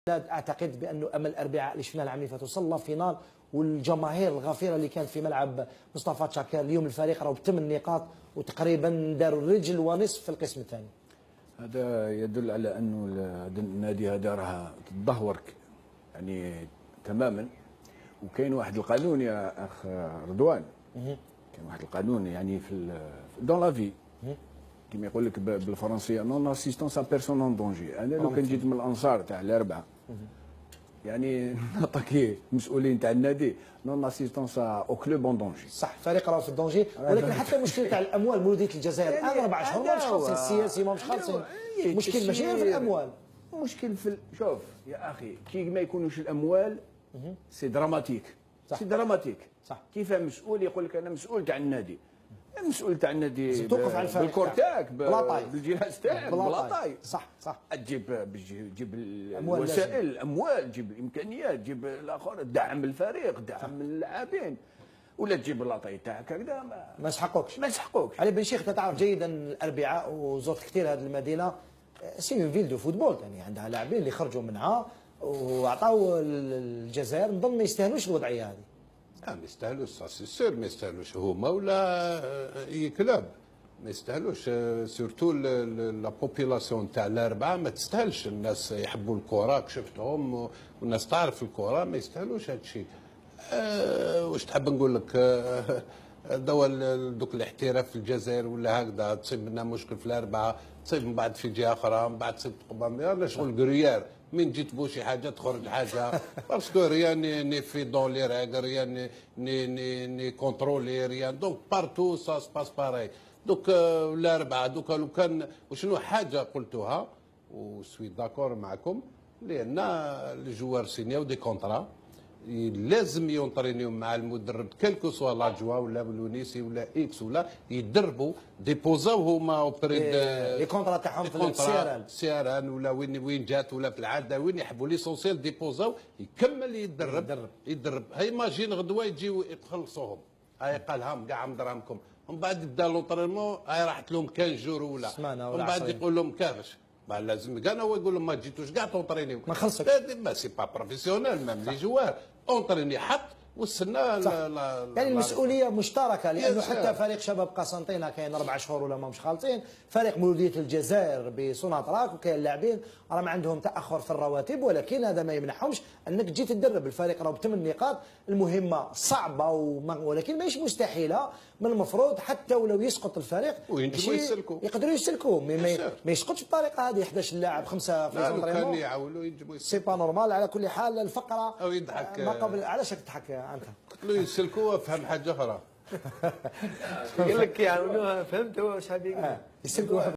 اعتقد بانه امل الاربعاء اللي شفناه العام اللي فات وصلنا فينال، والجماهير الغفيره اللي كانت في ملعب مصطفى تشاكر اليوم الفريق راه ب8 نقاط وتقريبا داروا الرجل ونصف في القسم الثاني. هذا يدل على انه النادي هذا راه تدهور يعني تماما. وكاين واحد القانون يا اخ رضوان، كاين واحد القانون يعني في دون لا في كما يقول لك بالفرنسيه نون اسيستونس ا بيرسون اون دونجي. انا لو كان جيت من الانصار تاع الاربعه يعني نعطيك المسؤولين تاع النادي نون اسيستونس او كلوب اون دونجي. صح، فريق راه في الدونجي، ولكن حتى المشكل تاع الاموال مولوديه الجزائر الان 4 شهور ماهمش خالصين، السياسي ماهمش خالصين. المشكل ماشي غير في الاموال، المشكل في شوف يا اخي كي ما يكونوش الاموال سي دراماتيك. سي دراماتيك. صح. كيف مسؤول يقول لك انا مسؤول تاع النادي، المسؤول تاع النادي توقف على الفريق بالكور تاعك بلاطاي بالجهاز تاعك بلاطاي. صح صح. تجيب الوسائل، الاموال، تجيب الامكانيات، تجيب الاخر، دعم الفريق، دعم اللاعبين، ولا تجيب اللاطاي تاعك هكذا ما يسحقوكش. علي بن شيخ انت تعرف جيدا الاربعاء وزرت كثير هذه المدينه، سي اون فيل دو فوتبول، يعني عندها لاعبين اللي خرجوا منها وعطاو الجزائر، نظن ما يستاهلوش الوضعيه هذه. ما يستاهلوش سي سور، ما يستاهلوش هما ولا اي كلاب، ما يستاهلوش. سورتو لا بوبيلاسيون تاع الاربعه ما تستاهلش. الناس يحبوا الكره شفتهم والناس تعرف الكره، ما يستاهلوش هذا الشيء. واش تحب نقول لك؟ دوك الاحتراف في الجزائر ولا هكذا تصيب لنا مشكل في الاربعه، تصيب من بعد في جهه اخرى، من بعد تصيب قبام يلا شغل كريار، من جيت بو شي حاجه تخرج حاجه باسكو ريان ني في دون لي ريغ، ريان ني كونترولي ريان، دونك بارتو سا سباس باراي. دوك الاربعه دوك لو كان وشنو حاجه قلتوها وسوي داكور معكم، لان الجوار سينياو دي كونترا لازم يونطرينيو مع المدرب كالكو سوا لاجوا ولا الونيسي ولا اكس ولا يدربوا ديبوزاو هما اوبري لي كونترا تاعهم في السيران ولا وين جات ولا في العاده وين يحبوا ليسونسيال ديبوزاو يكمل يدرب. هاي ماجين غدوه يجيو يخلصوهم، هاي قالهم كاع مدرامكم، ومن بعد بدا لونطرينمون هاي راحت لهم 15 جور ولا ومن بعد يقول لهم كافش لازم كان هو يقول لهم ما جيتوش كاع تونطرينيو، ما خلصك ما سي با بروفيسيونيل ميم لي جوار اونطريني حط واستنى. يعني المسؤوليه مشتركه، لانه حتى فريق شباب قسنطينه كاين 4 شهور ولا ماهمش خالصين، فريق مولوديه الجزائر بسوناطراك وكاين لاعبين راهم عندهم تاخر في الرواتب، ولكن هذا ما يمنحهمش انك تجي تدرب. الفريق راه ب8 نقاط، المهمه صعبه ولكن ماهيش مستحيله. من المفروض حتى ولو يسقط الفريق يقدروا يسلكوا، ما يسقطش بالطريقه هذه. 11 لاعب 5 في الانترينمون كان يعاولوا ينجموا سي با نورمال. على كل حال الفقره او يضحك ما قبل. علاش تضحك انت؟ قلت له يسلكوها، فهم حاجه اخرى. يقول لك يعاونوها، فهمت هو واش حاب يقول؟ يسلكوها